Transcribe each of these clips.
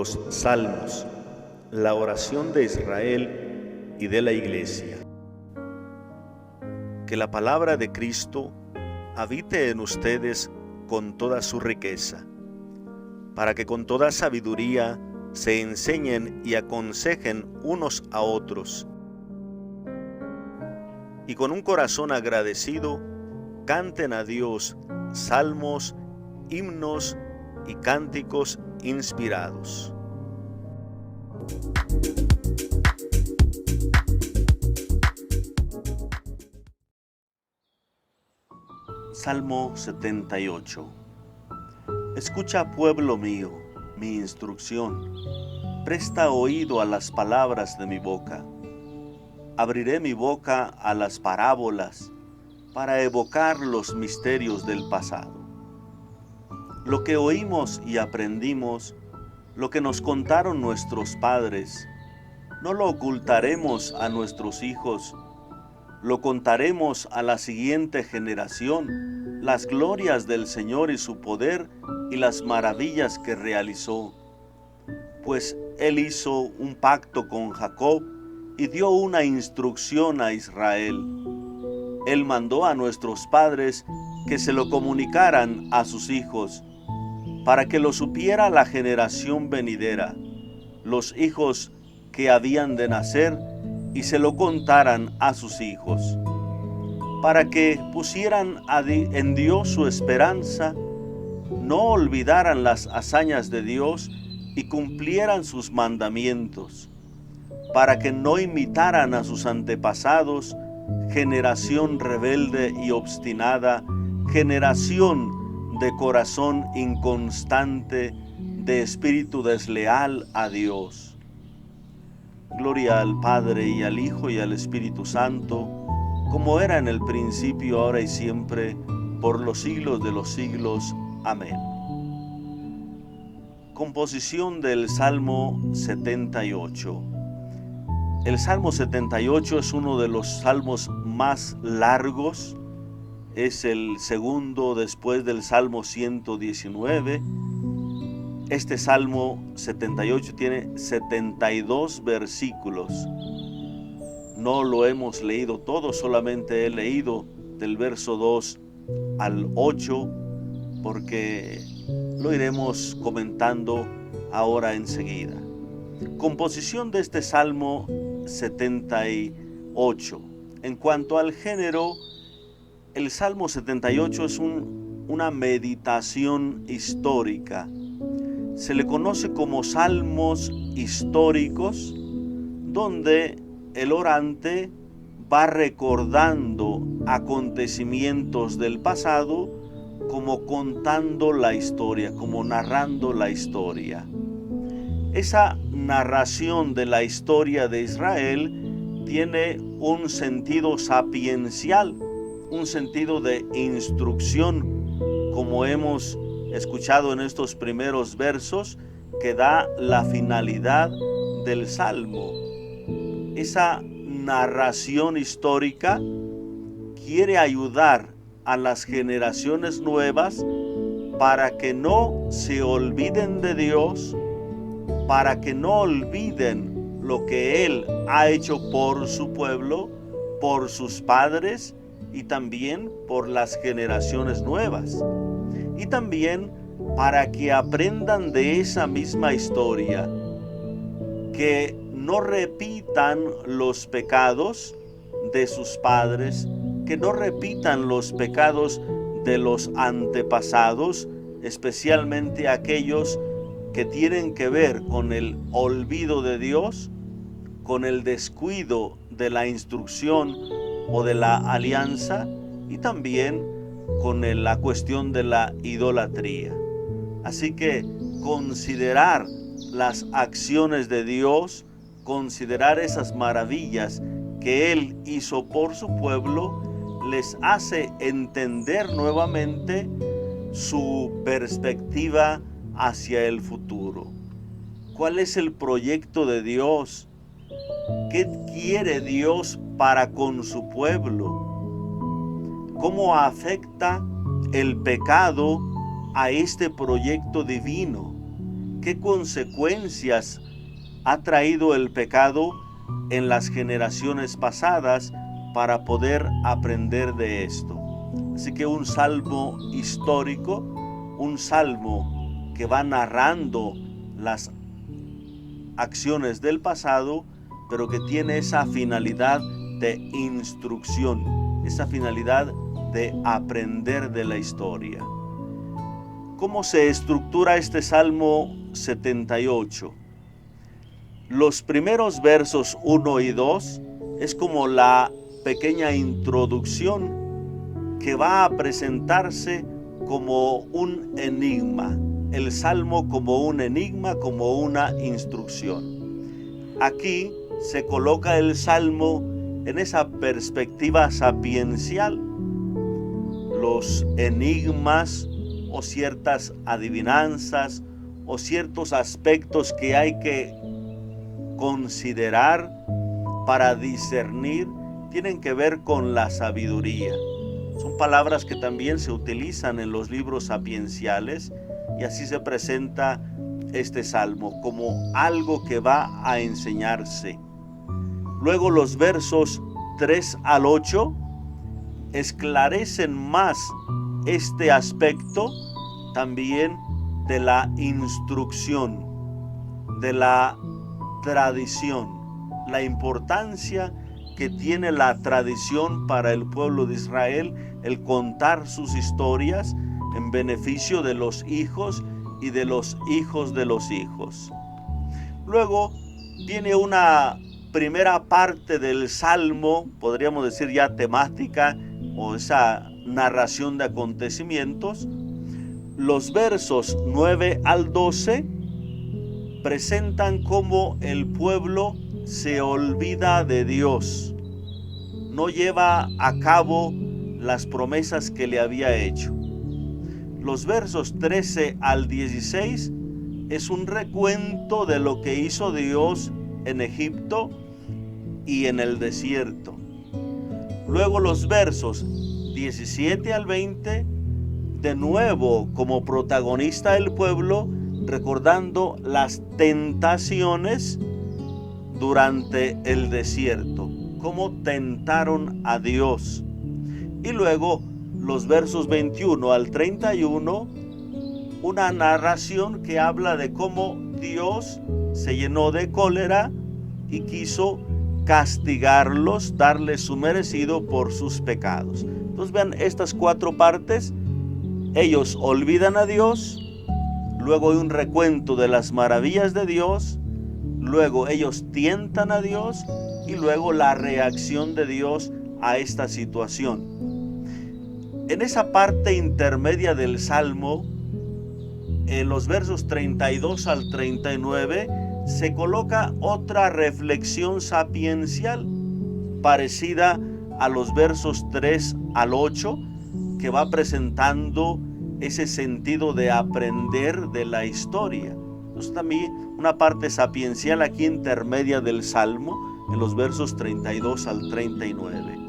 Los Salmos, la oración de Israel y de la Iglesia. Que la palabra de Cristo habite en ustedes con toda su riqueza, para que con toda sabiduría se enseñen y aconsejen unos a otros, y con un corazón agradecido canten a Dios salmos, himnos y cánticos inspirados. Salmo 78. Escucha, pueblo mío, mi instrucción. Presta oído a las palabras de mi boca. Abriré mi boca a las parábolas para evocar los misterios del pasado. Lo que oímos y aprendimos, lo que nos contaron nuestros padres, no lo ocultaremos a nuestros hijos. Lo contaremos a la siguiente generación, las glorias del Señor y su poder y las maravillas que realizó. Pues Él hizo un pacto con Jacob y dio una instrucción a Israel. Él mandó a nuestros padres que se lo comunicaran a sus hijos, para que lo supiera la generación venidera, los hijos que habían de nacer, y se lo contaran a sus hijos, para que pusieran en Dios su esperanza, no olvidaran las hazañas de Dios y cumplieran sus mandamientos, para que no imitaran a sus antepasados, generación rebelde y obstinada, generación de corazón inconstante, de espíritu desleal a Dios. Gloria al Padre y al Hijo y al Espíritu Santo, como era en el principio, ahora y siempre, por los siglos de los siglos. Amén. Composición del Salmo 78. El Salmo 78 es uno de los salmos más largos. Es el segundo después del Salmo 119. Este Salmo 78 tiene 72 versículos. No lo hemos leído todo, solamente he leído del verso 2 al 8, porque lo iremos comentando ahora enseguida. Composición de este Salmo 78. En cuanto al género, el Salmo 78 es una meditación histórica. Se le conoce como salmos históricos, donde el orante va recordando acontecimientos del pasado, como contando la historia, como narrando la historia. Esa narración de la historia de Israel tiene un sentido sapiencial, un sentido de instrucción, como hemos escuchado en estos primeros versos, que da la finalidad del Salmo. Esa narración histórica quiere ayudar a las generaciones nuevas para que no se olviden de Dios, para que no olviden lo que Él ha hecho por su pueblo, por sus padres y también por las generaciones nuevas. Y también para que aprendan de esa misma historia, que no repitan los pecados de sus padres, que no repitan los pecados de los antepasados, especialmente aquellos que tienen que ver con el olvido de Dios, con el descuido de la instrucción o de la alianza, y también con la cuestión de la idolatría. Así que considerar las acciones de Dios, considerar esas maravillas que Él hizo por su pueblo, les hace entender nuevamente su perspectiva hacia el futuro. ¿Cuál es el proyecto de Dios? ¿Qué quiere Dios para con su pueblo? ¿Cómo afecta el pecado a este proyecto divino? qué consecuencias ha traído el pecado en las generaciones pasadas para poder aprender de esto. Así que un salmo histórico, un salmo que va narrando las acciones del pasado, pero que tiene esa finalidad de instrucción, esa finalidad de aprender de la historia. ¿Cómo se estructura este Salmo 78? Los primeros versos 1 y 2 es como la pequeña introducción que va a presentarse como un enigma. El Salmo como un enigma, como una instrucción. Aquí se coloca el Salmo en esa perspectiva sapiencial. Los enigmas o ciertas adivinanzas o ciertos aspectos que hay que considerar para discernir tienen que ver con la sabiduría. Son palabras que también se utilizan en los libros sapienciales y así se presenta este salmo como algo que va a enseñarse. Luego los versos 3 al 8 esclarecen más este aspecto también de la instrucción, de la tradición, la importancia que tiene la tradición para el pueblo de Israel, el contar sus historias en beneficio de los hijos y de los hijos de los hijos. Luego viene una primera parte del Salmo, podríamos decir ya temática, o esa narración de acontecimientos. Los versos 9 al 12 presentan cómo el pueblo se olvida de Dios, no lleva a cabo las promesas que le había hecho. Los versos 13 al 16 es un recuento de lo que hizo Dios en Egipto y en el desierto. Luego los versos 17 al 20, de nuevo como protagonista el pueblo, recordando las tentaciones durante el desierto, cómo tentaron a Dios. Y luego los versos 21 al 31, una narración que habla de cómo Dios se llenó de cólera y quiso castigarlos, darles su merecido por sus pecados. Entonces vean estas cuatro partes. Ellos olvidan a Dios, luego hay un recuento de las maravillas de Dios, luego ellos tientan a Dios y luego la reacción de Dios a esta situación. En esa parte intermedia del Salmo, en los versos 32 al 39, se coloca otra reflexión sapiencial parecida a los versos 3 al 8, que va presentando ese sentido de aprender de la historia. Entonces también una parte sapiencial aquí intermedia del Salmo, en los versos 32 al 39.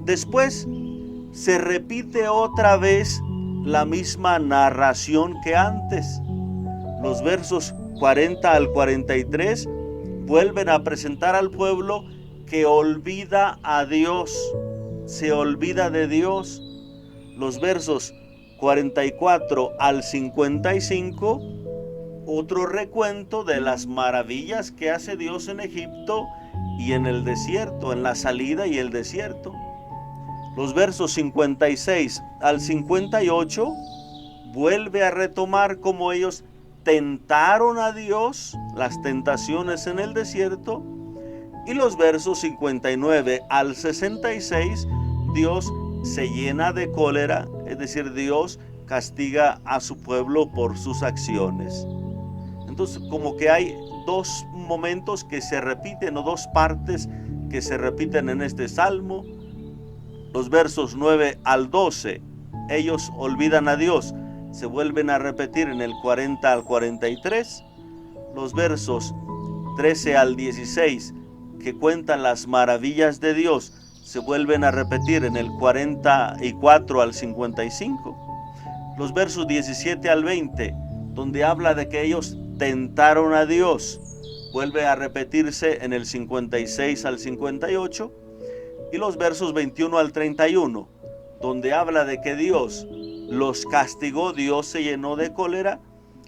Después se repite otra vez la misma narración que antes. Los versos 40 al 43 vuelven a presentar al pueblo que olvida a Dios, se olvida de Dios. Los versos 44 al 55, otro recuento de las maravillas que hace Dios en Egipto y en el desierto, en la salida y el desierto. Los versos 56 al 58 vuelve a retomar cómo ellos tentaron a Dios, las tentaciones en el desierto. Y los versos 59 al 66, Dios se llena de cólera, es decir, Dios castiga a su pueblo por sus acciones. Entonces, como que hay dos momentos que se repiten, o dos partes que se repiten en este salmo. Los versos 9 al 12, ellos olvidan a Dios, se vuelven a repetir en el 40 al 43. Los versos 13 al 16, que cuentan las maravillas de Dios, se vuelven a repetir en el 44 al 55. Los versos 17 al 20, donde habla de que ellos tentaron a Dios. Vuelve a repetirse en el 56 al 58 y los versos 21 al 31, donde habla de que Dios los castigó, Dios se llenó de cólera,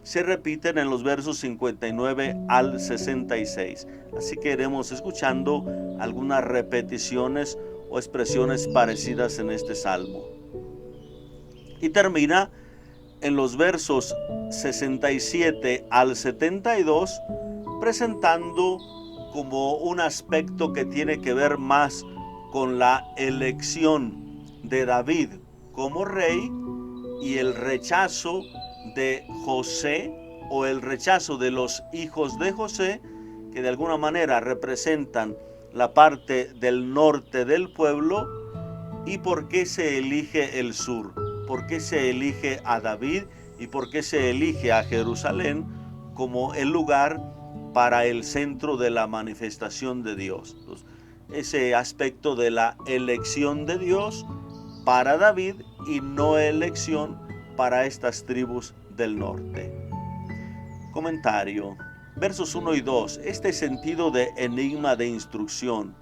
se repiten en los versos 59 al 66. Así que iremos escuchando algunas repeticiones o expresiones parecidas en este salmo. Y termina en los versos 67 al 72, presentando como un aspecto que tiene que ver más con la elección de David como rey y el rechazo de José, o el rechazo de los hijos de José, que de alguna manera representan la parte del norte del pueblo, y por qué se elige el sur, por qué se elige a David y por qué se elige a Jerusalén como el lugar para el centro de la manifestación de Dios. Entonces, ese aspecto de la elección de Dios para David y no elección para estas tribus del norte. Comentario. Versos 1 y 2. Este sentido de enigma de instrucción,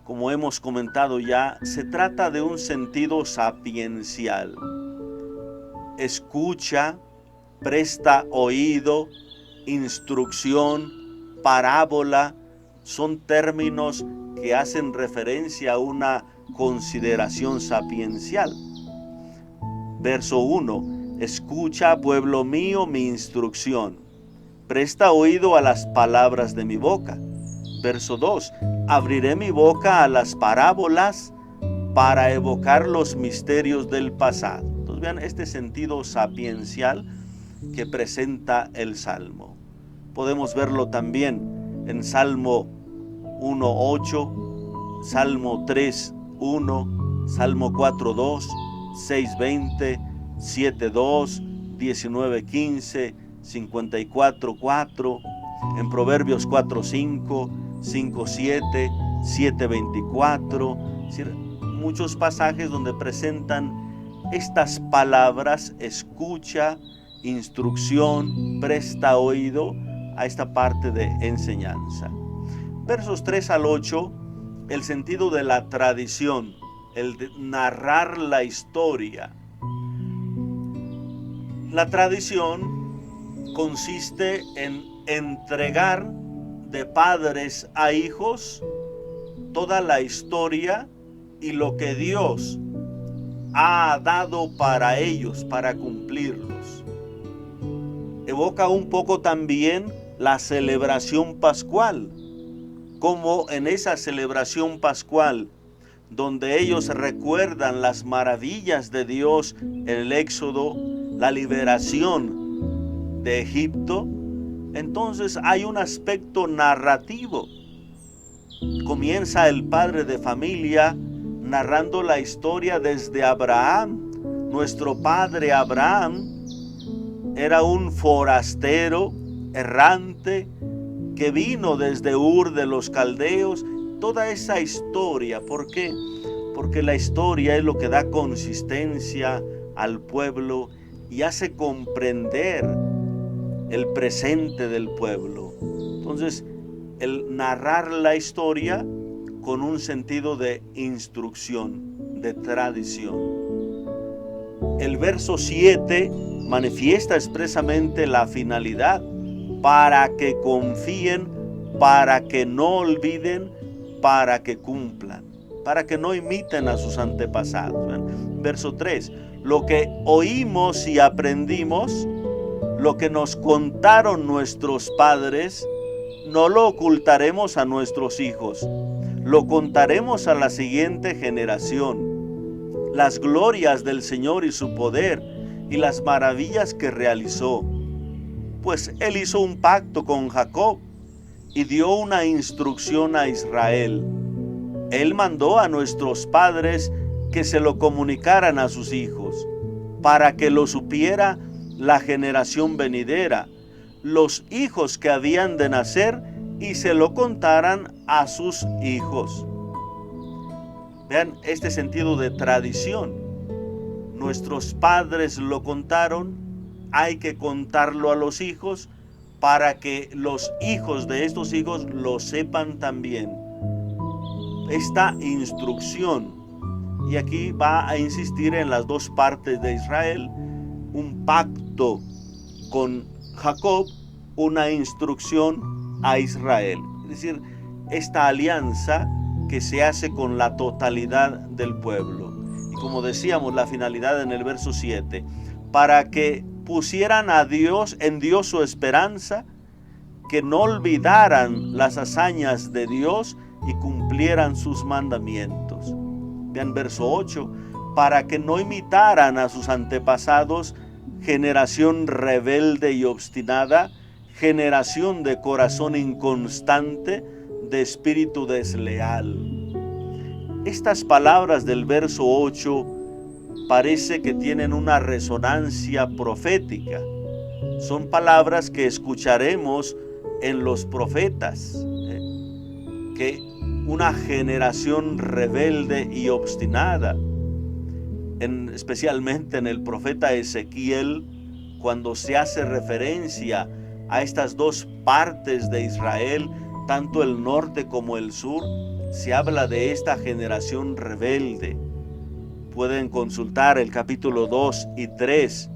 como hemos comentado ya, se trata de un sentido sapiencial. Escucha, presta oído, instrucción, parábola, son términos que hacen referencia a una consideración sapiencial. Verso 1. Escucha, pueblo mío, mi instrucción. Presta oído a las palabras de mi boca. Verso 2. Abriré mi boca a las parábolas para evocar los misterios del pasado. Entonces vean este sentido sapiencial que presenta el Salmo. Podemos verlo también en Salmo 1:8, Salmo 3:1, Salmo 4:2, 6:20, 7:2, 19:15, 54:4, en Proverbios 4:5, 5:7, 7:24, es decir, muchos pasajes donde presentan estas palabras: escucha, instrucción, presta oído, a esta parte de enseñanza. Versos 3 al 8, el sentido de la tradición, el de narrar la historia. La tradición consiste en entregar de padres a hijos toda la historia y lo que Dios ha dado para ellos, para cumplirlos. Evoca un poco también la celebración pascual, como en esa celebración pascual, donde ellos recuerdan las maravillas de Dios en el Éxodo, la liberación de Egipto. Entonces hay un aspecto narrativo. Comienza el padre de familia narrando la historia desde Abraham. Nuestro padre Abraham era un forastero errante que vino desde Ur de los Caldeos. Toda esa historia, ¿por qué? Porque la historia es lo que da consistencia al pueblo y hace comprender el presente del pueblo. Entonces, el narrar la historia con un sentido de instrucción, de tradición. El verso 7 manifiesta expresamente la finalidad: para que confíen, para que no olviden, para que cumplan, para que no imiten a sus antepasados. Verso 3, lo que oímos y aprendimos, lo que nos contaron nuestros padres, no lo ocultaremos a nuestros hijos, lo contaremos a la siguiente generación. Las glorias del Señor y su poder y las maravillas que realizó. Pues Él hizo un pacto con Jacob y dio una instrucción a Israel. Él mandó a nuestros padres que se lo comunicaran a sus hijos, para que lo supiera la generación venidera, los hijos que habían de nacer, y se lo contaran a sus hijos. Vean este sentido de tradición. Nuestros padres lo contaron, hay que contarlo a los hijos para que los hijos de estos hijos lo sepan también. Esta instrucción, y aquí va a insistir en las dos partes de Israel, un pacto con Jacob, una instrucción a Israel. Es decir, esta alianza que se hace con la totalidad del pueblo. Y como decíamos, la finalidad en el verso 7, para que pusieran a Dios, en Dios su esperanza, que no olvidaran las hazañas de Dios y cumplieran sus mandamientos. Vean verso 8, para que no imitaran a sus antepasados, generación rebelde y obstinada, generación de corazón inconstante, de espíritu desleal. Estas palabras del verso 8 parece que tienen una resonancia profética. Son palabras que escucharemos en los profetas, que una generación rebelde y obstinada, especialmente en el profeta Ezequiel, cuando se hace referencia a estas dos partes de Israel, tanto el norte como el sur, se habla de esta generación rebelde. Pueden consultar el capítulo 2 y 3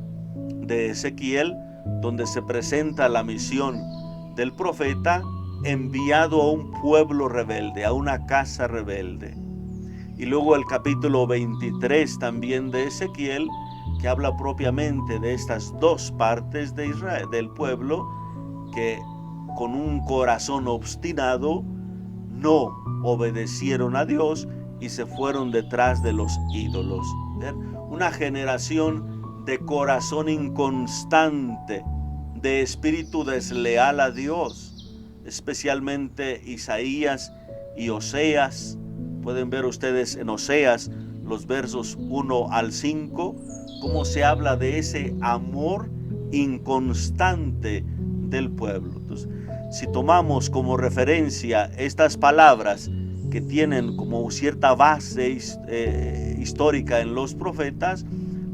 de Ezequiel, donde se presenta la misión del profeta enviado a un pueblo rebelde, a una casa rebelde. Y luego el capítulo 23 también de Ezequiel, que habla propiamente de estas dos partes de Israel, del pueblo, que con un corazón obstinado no obedecieron a Dios y se fueron detrás de los ídolos. Una generación de corazón inconstante, de espíritu desleal a Dios, especialmente Isaías y Oseas. Pueden ver ustedes en Oseas los versos 1 al 5, cómo se habla de ese amor inconstante del pueblo. Entonces, si tomamos como referencia estas palabras que tienen como cierta base histórica en los profetas,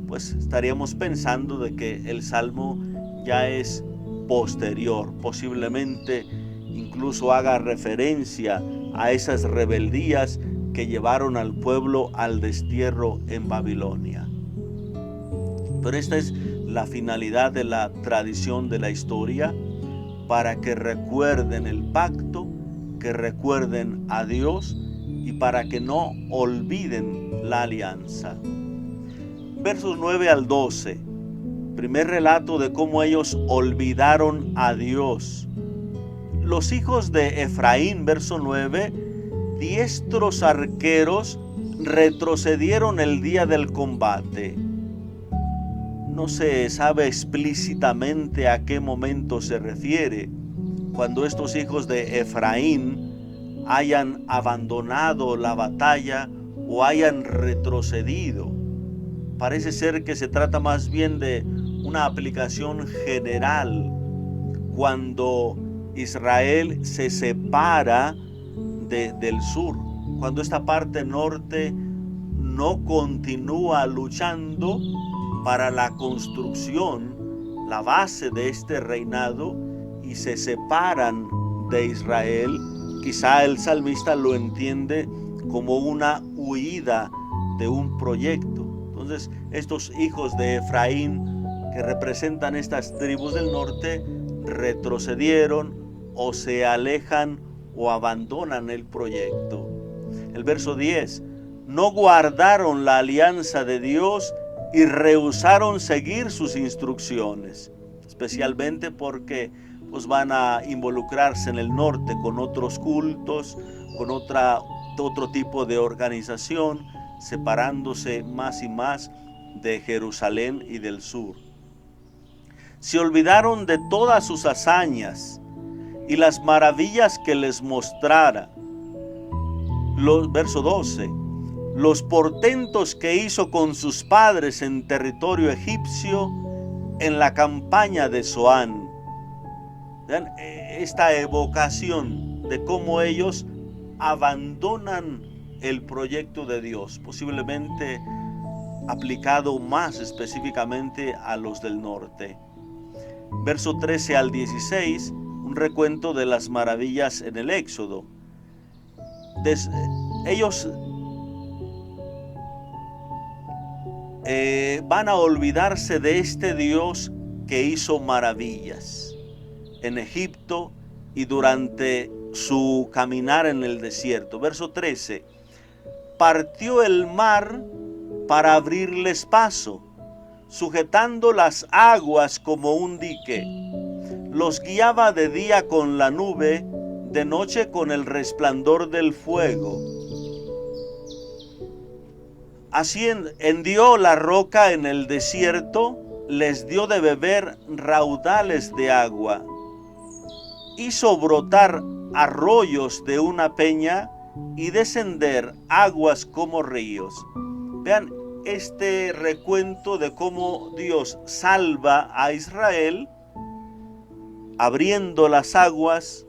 pues estaríamos pensando de que el Salmo ya es posterior, posiblemente incluso haga referencia a esas rebeldías que llevaron al pueblo al destierro en Babilonia. Pero esta es la finalidad de la tradición de la historia, para que recuerden el pacto, que recuerden a Dios y para que no olviden la alianza. Versos 9 al 12, primer relato de cómo ellos olvidaron a Dios. Los hijos de Efraín, verso 9, diestros arqueros, retrocedieron el día del combate. No se sabe explícitamente a qué momento se refiere cuando estos hijos de Efraín hayan abandonado la batalla o hayan retrocedido. Parece ser que se trata más bien de una aplicación general cuando Israel se separa del sur, cuando esta parte norte no continúa luchando para la construcción, la base de este reinado, y se separan de Israel. Quizá el salmista lo entiende como una huida de un proyecto. Entonces, estos hijos de Efraín, que representan estas tribus del norte, retrocedieron o se alejan o abandonan el proyecto. El verso 10, no guardaron la alianza de Dios y rehusaron seguir sus instrucciones, especialmente porque pues van a involucrarse en el norte con otros cultos, con otro tipo de organización, separándose más y más de Jerusalén y del sur. Se olvidaron de todas sus hazañas y las maravillas que les mostrara. Verso 12. Los portentos que hizo con sus padres en territorio egipcio, en la campaña de Zoán. Vean esta evocación de cómo ellos abandonan el proyecto de Dios, posiblemente aplicado más específicamente a los del norte. Verso 13 al 16, un recuento de las maravillas en el Éxodo. Ellos van a olvidarse de este Dios que hizo maravillas en Egipto y durante su caminar en el desierto. Verso 13, partió el mar para abrirles paso, sujetando las aguas como un dique. Los guiaba de día con la nube, de noche con el resplandor del fuego. Así hendió la roca en el desierto, les dio de beber raudales de agua. Hizo brotar arroyos de una peña y descender aguas como ríos. Vean este recuento de cómo Dios salva a Israel, abriendo las aguas,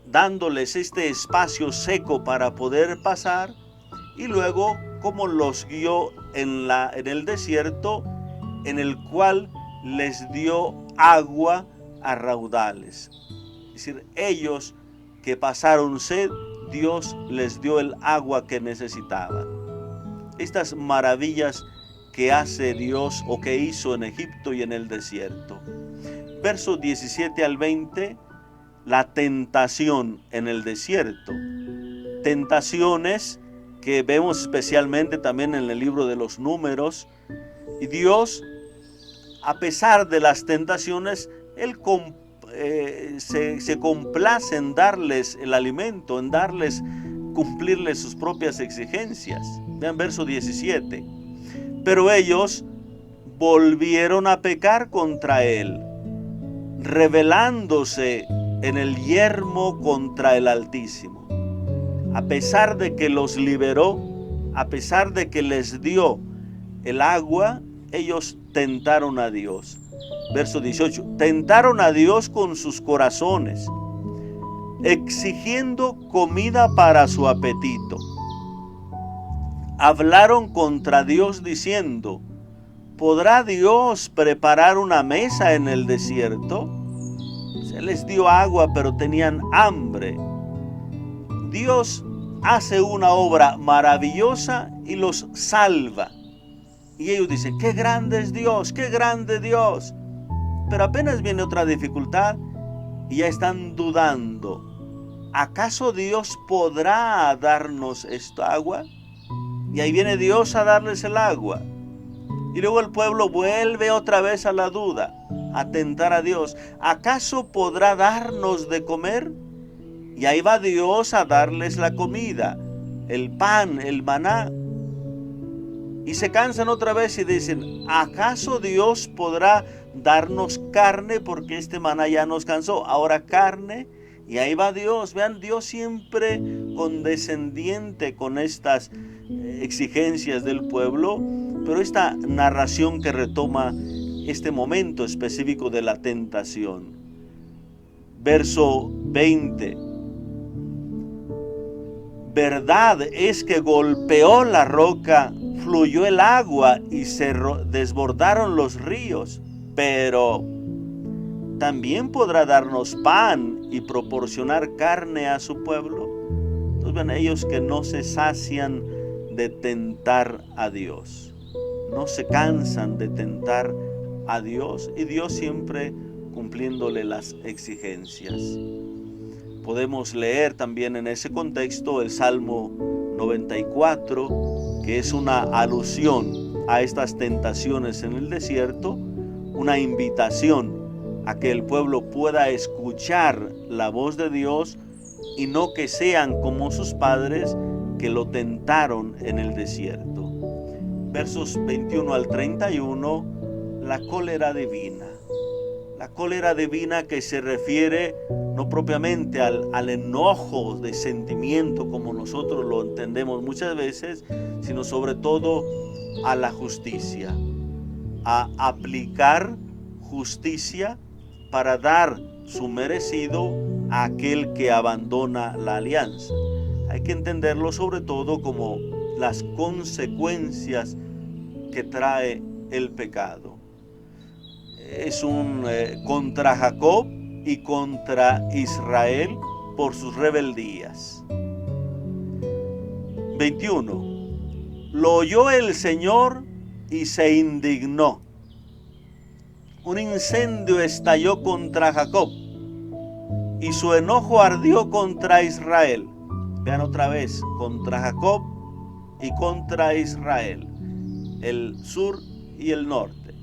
dándoles este espacio seco para poder pasar, y luego cómo los guió en el desierto, en el cual les dio agua a raudales. Es decir, ellos que pasaron sed, Dios les dio el agua que necesitaban. Estas maravillas que hace Dios o que hizo en Egipto y en el desierto. Versos 17 al 20, la tentación en el desierto. Tentaciones que vemos especialmente también en el libro de los Números. Y Dios, a pesar de las tentaciones, Él se complace en darles el alimento, en cumplirles sus propias exigencias. Vean verso 17. Pero ellos volvieron a pecar contra Él, rebelándose en el yermo contra el Altísimo. A pesar de que los liberó, a pesar de que les dio el agua, ellos tentaron a Dios. Verso 18, tentaron a Dios con sus corazones, exigiendo comida para su apetito. Hablaron contra Dios diciendo, ¿podrá Dios preparar una mesa en el desierto? Se les dio agua, pero tenían hambre. Dios hace una obra maravillosa y los salva. Y ellos dicen, qué grande es Dios, qué grande Dios. Pero apenas viene otra dificultad y ya están dudando. ¿Acaso Dios podrá darnos esta agua? Y ahí viene Dios a darles el agua. Y luego el pueblo vuelve otra vez a la duda, a tentar a Dios. ¿Acaso podrá darnos de comer? Y ahí va Dios a darles la comida, el pan, el maná. Y se cansan otra vez y dicen, ¿acaso Dios podrá darnos carne? Porque este maná ya nos cansó. Ahora carne. Y ahí va Dios. Vean, Dios siempre condescendiente con estas exigencias del pueblo. Pero esta narración que retoma este momento específico de la tentación. Verso 20. Verdad es que golpeó la roca, fluyó el agua y se desbordaron los ríos, pero también podrá darnos pan y proporcionar carne a su pueblo. Entonces ven, ellos que no se sacian de tentar a Dios, no se cansan de tentar a Dios, y Dios siempre cumpliéndole las exigencias. Podemos leer también en ese contexto el Salmo 94, que es una alusión a estas tentaciones en el desierto, una invitación a que el pueblo pueda escuchar la voz de Dios y no que sean como sus padres que lo tentaron en el desierto. Versos 21 al 31, la cólera divina. La cólera divina que se refiere no propiamente al enojo de sentimiento como nosotros lo entendemos muchas veces, sino sobre todo a la justicia, a aplicar justicia para dar su merecido a aquel que abandona la alianza. Hay que entenderlo sobre todo como las consecuencias que trae el pecado. es un contra Jacob y contra Israel por sus rebeldías. 21. Lo oyó el Señor y se indignó. Un incendio estalló contra Jacob y su enojo ardió contra Israel. Vean otra vez, contra Jacob y contra Israel, el sur y el norte,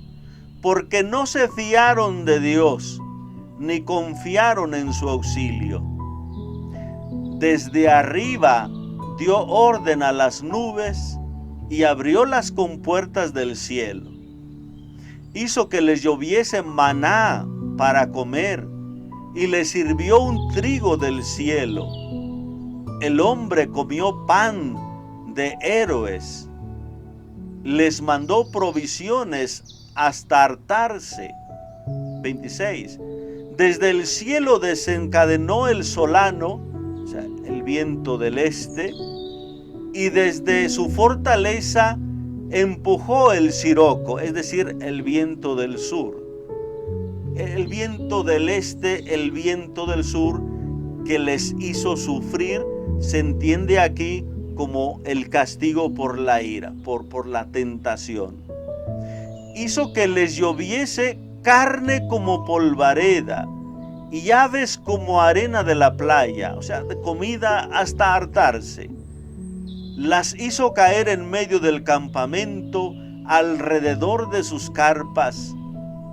porque no se fiaron de Dios, ni confiaron en su auxilio. Desde arriba dio orden a las nubes y abrió las compuertas del cielo. Hizo que les lloviese maná para comer y les sirvió un trigo del cielo. El hombre comió pan de héroes. Les mandó provisiones hasta hartarse. 26. Desde el cielo desencadenó el solano, o sea, el viento del este, y desde su fortaleza empujó el siroco, es decir, el viento del sur. El viento del este, el viento del sur, que les hizo sufrir, se entiende aquí como el castigo por la ira, por la tentación. Hizo que les lloviese carne como polvareda y aves como arena de la playa, o sea, de comida hasta hartarse. Las hizo caer en medio del campamento, alrededor de sus carpas.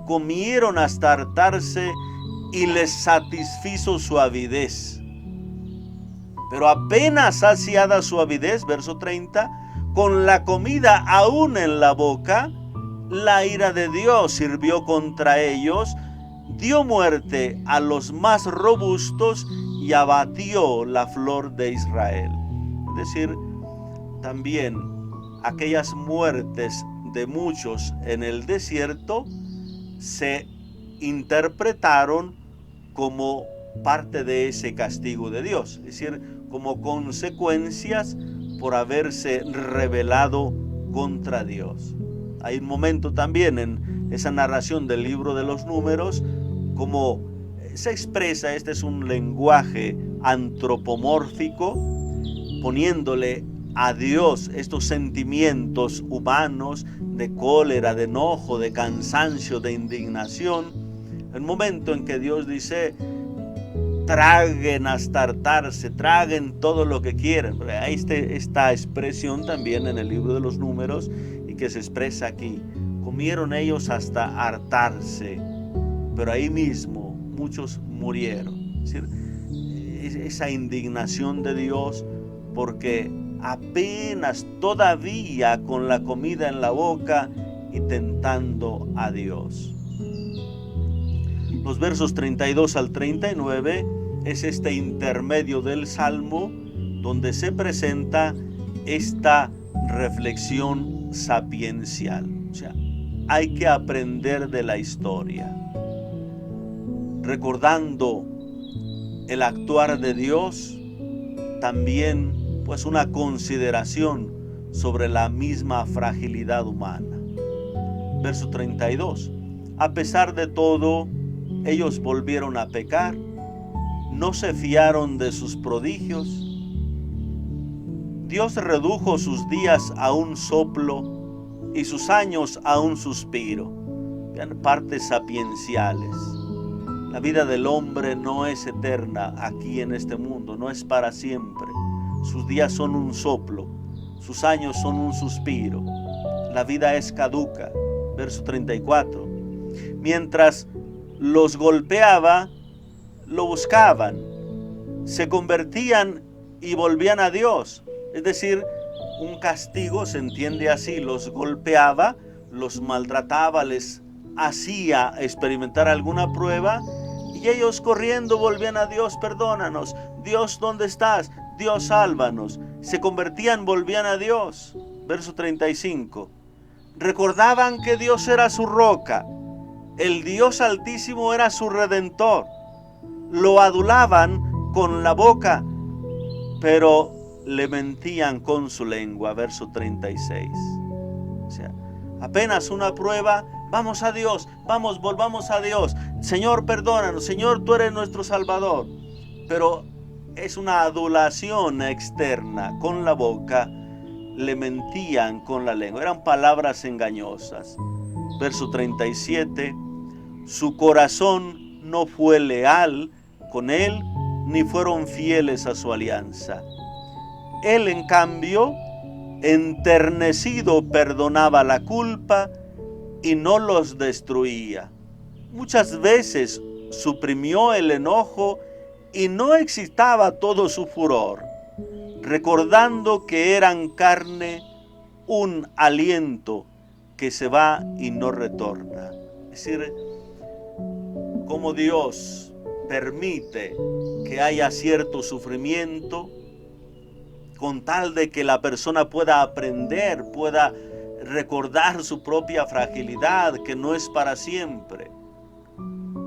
Comieron hasta hartarse y les satisfizo su avidez. Pero apenas saciada su avidez, verso 30, con la comida aún en la boca, la ira de Dios sirvió contra ellos, dio muerte a los más robustos y abatió la flor de Israel. Es decir, también aquellas muertes de muchos en el desierto se interpretaron como parte de ese castigo de Dios, es decir, como consecuencias por haberse rebelado contra Dios. Hay un momento también en esa narración del libro de los Números como se expresa, este es un lenguaje antropomórfico, poniéndole a Dios estos sentimientos humanos de cólera, de enojo, de cansancio, de indignación. El momento en que Dios dice: traguen hasta hartarse, traguen todo lo que quieran. Hay esta expresión también en el libro de los Números y que se expresa aquí. Comieron ellos hasta hartarse, pero ahí mismo muchos murieron. Es decir, esa indignación de Dios porque apenas todavía con la comida en la boca y tentando a Dios. Los versos 32 al 39 es este intermedio del Salmo donde se presenta esta reflexión sapiencial. O sea, hay que aprender de la historia, recordando el actuar de Dios, también pues una consideración sobre la misma fragilidad humana. Verso 32. A pesar de todo, ellos volvieron a pecar, no se fiaron de sus prodigios. Dios redujo sus días a un soplo y sus años a un suspiro. Vean partes sapienciales. La vida del hombre no es eterna aquí en este mundo, no es para siempre. Sus días son un soplo, sus años son un suspiro. La vida es caduca. Verso 34. Mientras los golpeaba, lo buscaban, se convertían y volvían a Dios. Es decir, un castigo se entiende así: los golpeaba, los maltrataba, les hacía experimentar alguna prueba y ellos corriendo volvían a Dios: perdónanos, Dios, ¿dónde estás? Dios, sálvanos. Se convertían, volvían a Dios. Verso 35. Recordaban que Dios era su roca, el Dios Altísimo era su redentor. Lo adulaban con la boca, pero le mentían con su lengua. Verso 36. O sea, apenas una prueba, Vamos a Dios, vamos, volvamos a Dios. Señor, perdónanos, Señor, tú eres nuestro Salvador. Pero es una adulación externa. Con la boca le mentían con la lengua. Eran palabras engañosas. Verso 37. Su corazón no fue leal con él, ni fueron fieles a su alianza. Él, en cambio, enternecido perdonaba la culpa y no los destruía. Muchas veces suprimió el enojo y no excitaba todo su furor, recordando que eran carne, un aliento que se va y no retorna. Es decir, como Dios permite que haya cierto sufrimiento con tal de que la persona pueda aprender, pueda recordar su propia fragilidad, que no es para siempre.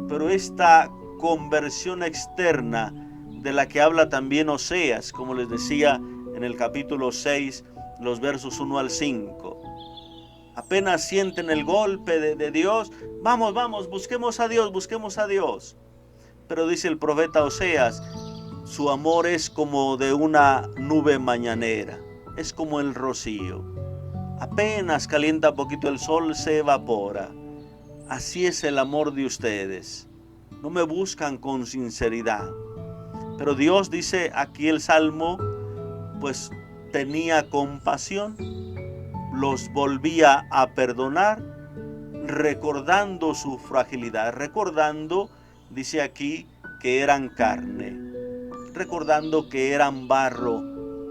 Pero esta conversión externa de la que habla también Oseas, como les decía en el capítulo 6, los versos 1 al 5. Apenas sienten el golpe de Dios, vamos, busquemos a Dios, busquemos a Dios. Pero dice el profeta Oseas, su amor es como de una nube mañanera, es como el rocío. Apenas calienta poquito el sol, se evapora. Así es el amor de ustedes. No me buscan con sinceridad. Pero Dios, dice aquí el Salmo, pues tenía compasión, los volvía a perdonar, recordando su fragilidad, recordando, dice aquí, que eran carne, recordando que eran barro,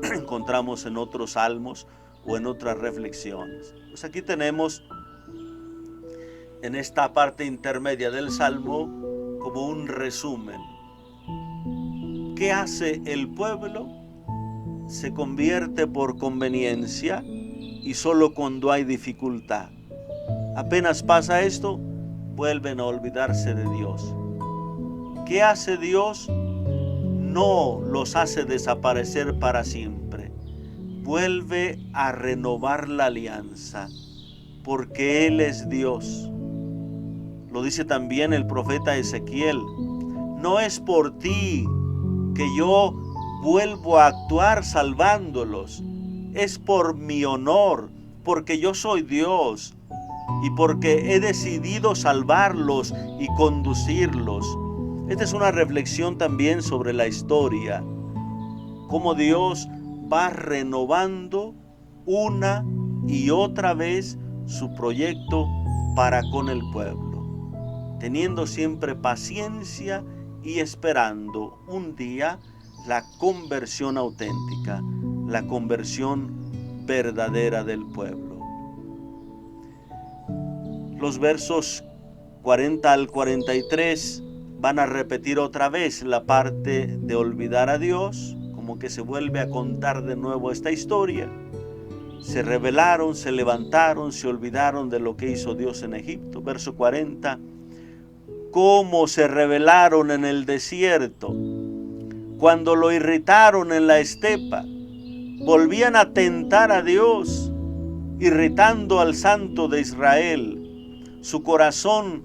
encontramos en otros salmos o en otras reflexiones. Pues aquí tenemos en esta parte intermedia del Salmo como un resumen. ¿Qué hace el pueblo? Se convierte por conveniencia y solo cuando hay dificultad. Apenas pasa esto, vuelven a olvidarse de Dios. ¿Qué hace Dios? No los hace desaparecer para siempre. Vuelve a renovar la alianza, porque Él es Dios. Lo dice también el profeta Ezequiel. No es por ti que yo vuelvo a actuar salvándolos. Es por mi honor, porque yo soy Dios y porque he decidido salvarlos y conducirlos. Esta es una reflexión también sobre la historia, cómo Dios va renovando una y otra vez su proyecto para con el pueblo, teniendo siempre paciencia y esperando un día la conversión auténtica, la conversión verdadera del pueblo. Los versos 40 al 43 van a repetir otra vez la parte de olvidar a Dios, como que se vuelve a contar de nuevo esta historia. Se rebelaron, se levantaron, se olvidaron de lo que hizo Dios en Egipto. Verso 40. Cómo se rebelaron en el desierto, cuando lo irritaron en la estepa. Volvían a tentar a Dios, irritando al Santo de Israel. Su corazón,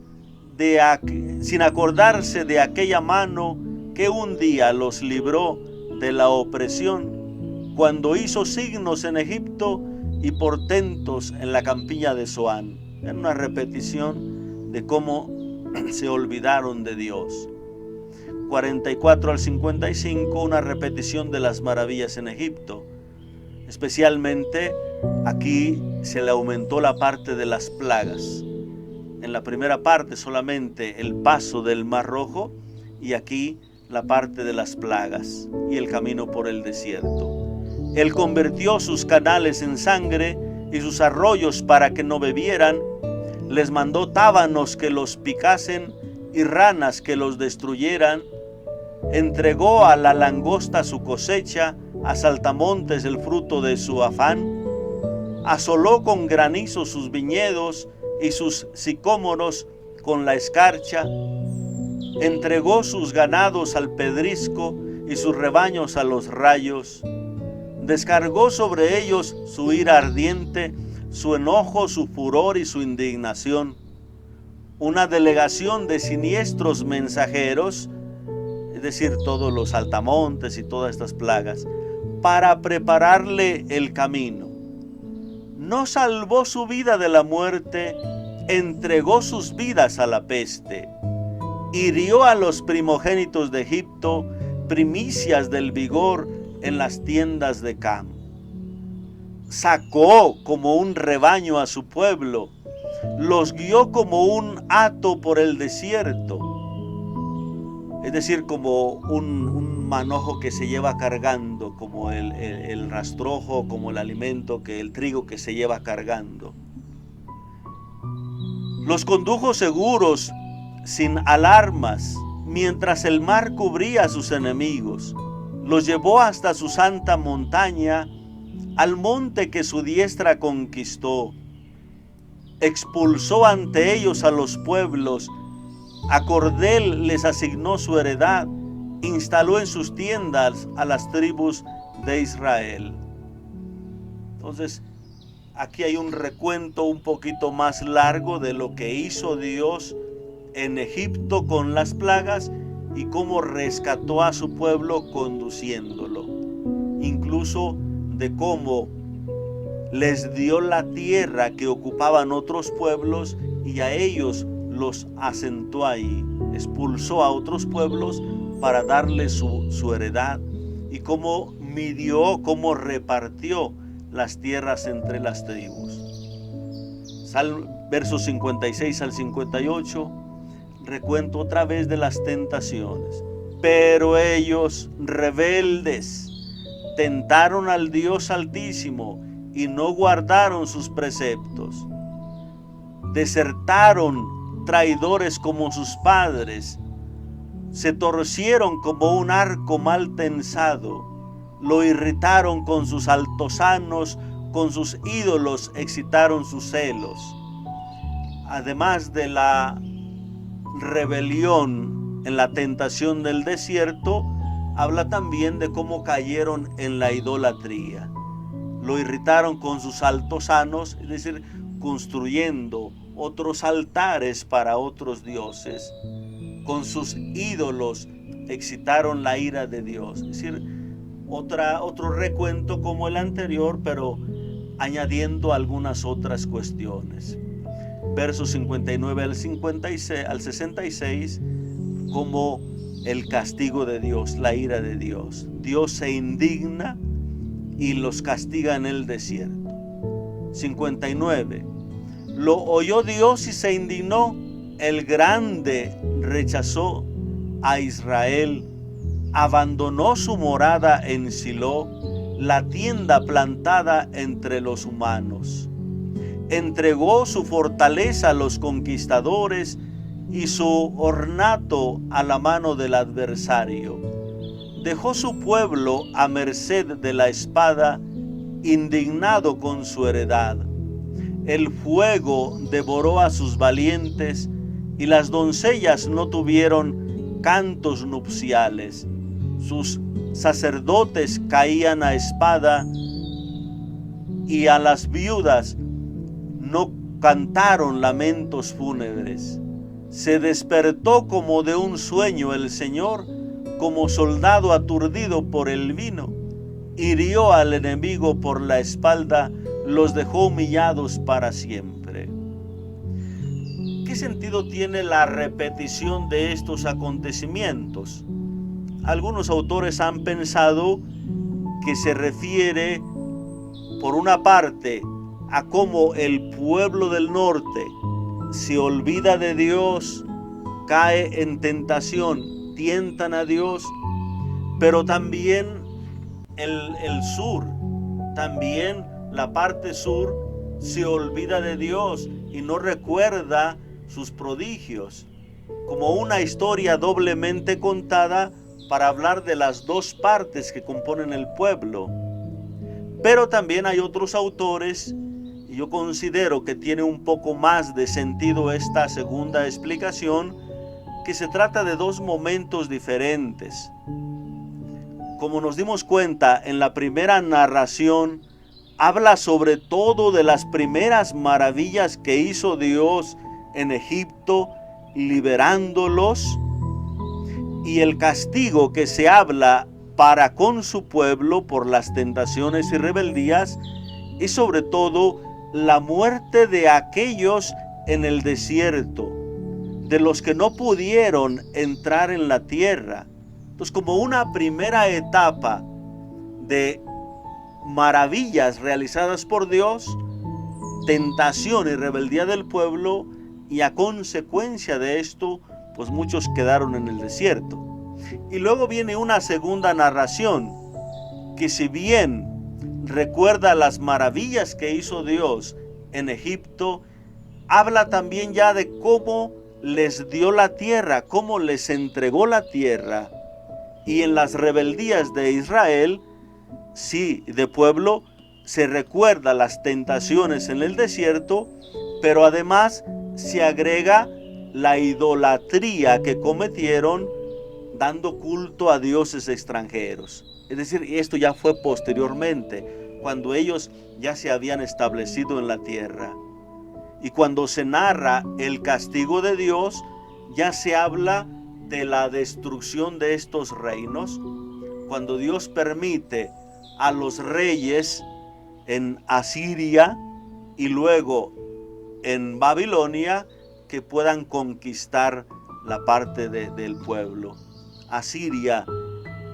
sin acordarse de aquella mano que un día los libró de la opresión, cuando hizo signos en Egipto y portentos en la campiña de Zoán. Es una repetición de cómo se olvidaron de Dios. 44 al 55, una repetición de las maravillas en Egipto. Especialmente aquí se le aumentó la parte de las plagas. En la primera parte solamente el paso del Mar Rojo y aquí la parte de las plagas y el camino por el desierto. Él convirtió sus canales en sangre y sus arroyos para que no bebieran. Les mandó tábanos que los picasen y ranas que los destruyeran. Entregó a la langosta su cosecha, a saltamontes el fruto de su afán. Asoló con granizo sus viñedos y sus sicómoros con la escarcha. Entregó sus ganados al pedrisco y sus rebaños a los rayos. Descargó sobre ellos su ira ardiente, su enojo, su furor y su indignación. una delegación de siniestros mensajeros, es decir, todos los saltamontes y todas estas plagas, para prepararle el camino. No salvó su vida de la muerte, entregó sus vidas a la peste, hirió a los primogénitos de Egipto, primicias del vigor en las tiendas de Cam. Sacó como un rebaño a su pueblo, los guió como un hato por el desierto, es decir, como un manojo que se lleva cargando, como el rastrojo, como el alimento, el trigo que se lleva cargando. Los condujo seguros, sin alarmas, mientras el mar cubría a sus enemigos. Los llevó hasta su santa montaña, al monte que su diestra conquistó. Expulsó ante ellos a los pueblos, a cordel les asignó su heredad, instaló en sus tiendas a las tribus de Israel. Entonces, aquí hay un recuento un poquito más largo de lo que hizo Dios en Egipto con las plagas y cómo rescató a su pueblo conduciéndolo. Incluso de cómo les dio la tierra que ocupaban otros pueblos y a ellos los asentó ahí. Expulsó a otros pueblos para darles su heredad y cómo midió, cómo repartió las tierras entre las tribus. Versos 56 al 58, recuento otra vez de las tentaciones. Pero ellos, rebeldes, tentaron al Dios Altísimo y no guardaron sus preceptos. Desertaron traidores como sus padres, se torcieron como un arco mal tensado, lo irritaron con sus altosanos, con sus ídolos excitaron sus celos. Además de la rebelión en la tentación del desierto, habla también de cómo cayeron en la idolatría. Lo irritaron con sus altosanos, es decir, construyendo otros altares para otros dioses. Con sus ídolos excitaron la ira de Dios. Es decir, otro recuento como el anterior, pero añadiendo algunas otras cuestiones. Versos 59 al 66, como el castigo de Dios, la ira de Dios. Dios se indigna y los castiga en el desierto. 59. Lo oyó Dios y se indignó. El grande rechazó a Israel, abandonó su morada en Silo, la tienda plantada entre los humanos. Entregó su fortaleza a los conquistadores y su ornato a la mano del adversario. Dejó su pueblo a merced de la espada, indignado con su heredad. El fuego devoró a sus valientes y las doncellas no tuvieron cantos nupciales. Sus sacerdotes caían a espada y a las viudas no cantaron lamentos fúnebres. Se despertó como de un sueño el Señor, como soldado aturdido por el vino. Hirió al enemigo por la espalda, los dejó humillados para siempre. ¿Qué sentido tiene la repetición de estos acontecimientos? Algunos autores han pensado que se refiere, por una parte, a cómo el pueblo del norte se olvida de Dios, cae en tentación, tientan a Dios, pero también el sur, también la parte sur se olvida de Dios y no recuerda sus prodigios, como una historia doblemente contada para hablar de las dos partes que componen el pueblo. Pero también hay otros autores, y yo considero que tiene un poco más de sentido esta segunda explicación, que se trata de dos momentos diferentes. Como nos dimos cuenta en la primera narración, habla sobre todo de las primeras maravillas que hizo Dios en Egipto, liberándolos, y el castigo que se habla para con su pueblo por las tentaciones y rebeldías, y sobre todo la muerte de aquellos en el desierto, de los que no pudieron entrar en la tierra. Entonces, como una primera etapa de maravillas realizadas por Dios, tentación y rebeldía del pueblo, y a consecuencia de esto, pues muchos quedaron en el desierto. Y luego viene una segunda narración, que si bien recuerda las maravillas que hizo Dios en Egipto, habla también ya de cómo les dio la tierra, cómo les entregó la tierra. Y en las rebeldías de Israel, sí, de pueblo, se recuerda las tentaciones en el desierto, pero además se agrega la idolatría que cometieron dando culto a dioses extranjeros. Es decir, esto ya fue posteriormente, cuando ellos ya se habían establecido en la tierra. Y cuando se narra el castigo de Dios, ya se habla de la destrucción de estos reinos, cuando Dios permite a los reyes en Asiria y luego en Babilonia que puedan conquistar la parte del pueblo. Asiria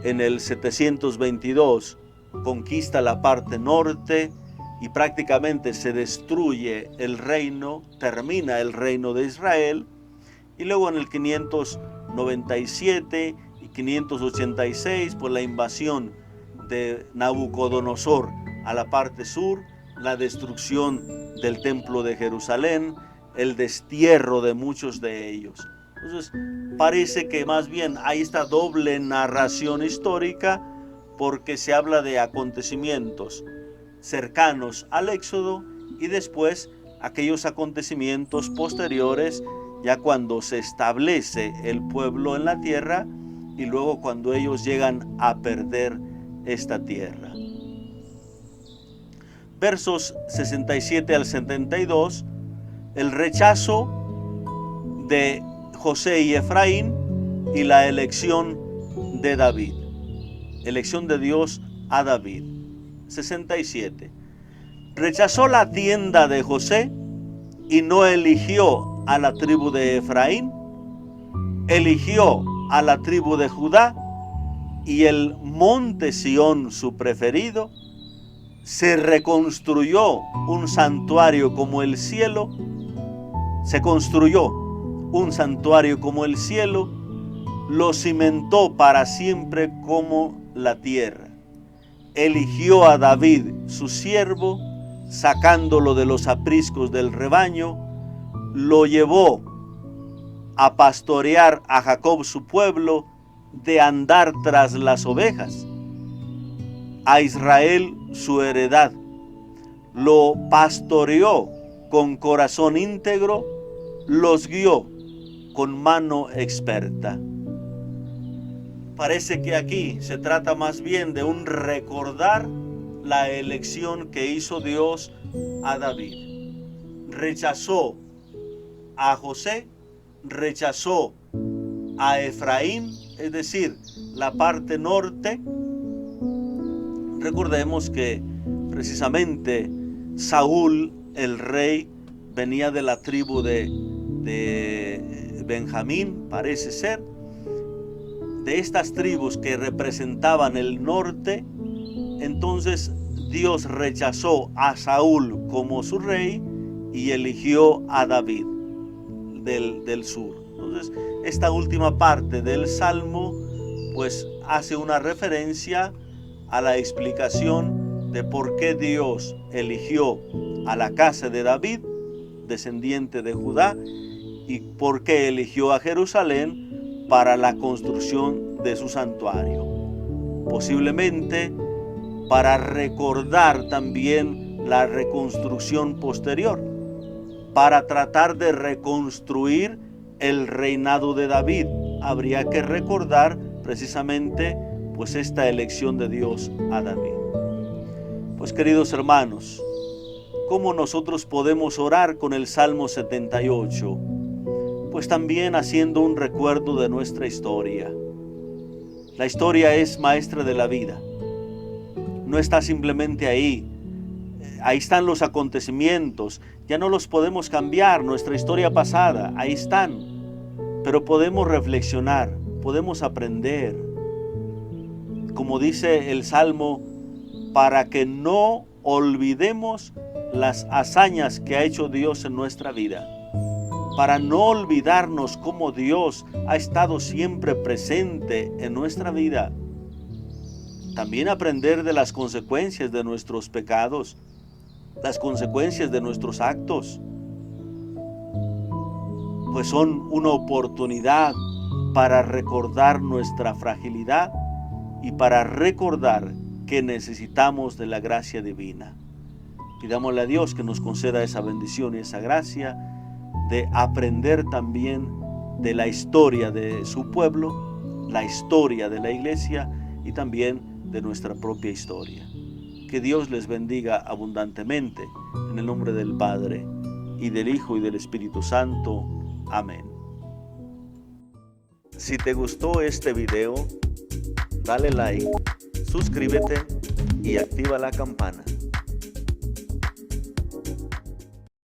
en el 722 conquista la parte norte y prácticamente se destruye el reino, termina el reino de Israel, y luego en el 597 y 586, pues la invasión de Nabucodonosor a la parte sur, la destrucción del templo de Jerusalén, el destierro de muchos de ellos. Entonces parece que más bien hay esta doble narración histórica, porque se habla de acontecimientos cercanos al Éxodo y después aquellos acontecimientos posteriores, ya cuando se establece el pueblo en la tierra y luego cuando ellos llegan a perder esta tierra. Versos 67 al 72, el rechazo de José y Efraín y la elección de David. Elección de Dios a David. 67. Rechazó la tienda de José y no eligió a la tribu de Efraín. Eligió a la tribu de Judá y el monte Sión, su preferido. Se reconstruyó un santuario como el cielo. Se construyó un santuario como el cielo. Lo cimentó para siempre como la tierra. Eligió a David, su siervo, sacándolo de los apriscos del rebaño. Lo llevó a pastorear a Jacob, su pueblo, de andar tras las ovejas. A Israel, su heredad. Lo pastoreó con corazón íntegro, los guió con mano experta. Parece que aquí se trata más bien de un recordar la elección que hizo Dios a David. Rechazó a José, rechazó a Efraín, es decir, la parte norte. Recordemos que precisamente Saúl, el rey, venía de la tribu de Benjamín, parece ser. De estas tribus que representaban el norte, entonces Dios rechazó a Saúl como su rey y eligió a David del sur. Entonces, esta última parte del Salmo pues hace una referencia a la explicación de por qué Dios eligió a la casa de David, descendiente de Judá, y por qué eligió a Jerusalén para la construcción de su santuario. Posiblemente para recordar también la reconstrucción posterior, para tratar de reconstruir el reinado de David. Habría que recordar precisamente pues esta elección de Dios a David. Pues queridos hermanos, ¿Cómo nosotros podemos orar con el Salmo 78? Pues también haciendo un recuerdo de nuestra historia. La historia es maestra de la vida. No está simplemente ahí. Ahí están los acontecimientos. Ya no los podemos cambiar. Nuestra historia pasada, ahí están. Pero podemos reflexionar, podemos aprender. Como dice el Salmo, para que no olvidemos las hazañas que ha hecho Dios en nuestra vida. Para no olvidarnos cómo Dios ha estado siempre presente en nuestra vida. También aprender de las consecuencias de nuestros pecados, las consecuencias de nuestros actos, pues son una oportunidad para recordar nuestra fragilidad y para recordar que necesitamos de la gracia divina. Pidámosle a Dios que nos conceda esa bendición y esa gracia de aprender también de la historia de su pueblo, la historia de la iglesia y también de nuestra propia historia. Que Dios les bendiga abundantemente, en el nombre del Padre, y del Hijo, y del Espíritu Santo. Amén. Si te gustó este video, dale like, suscríbete y activa la campana.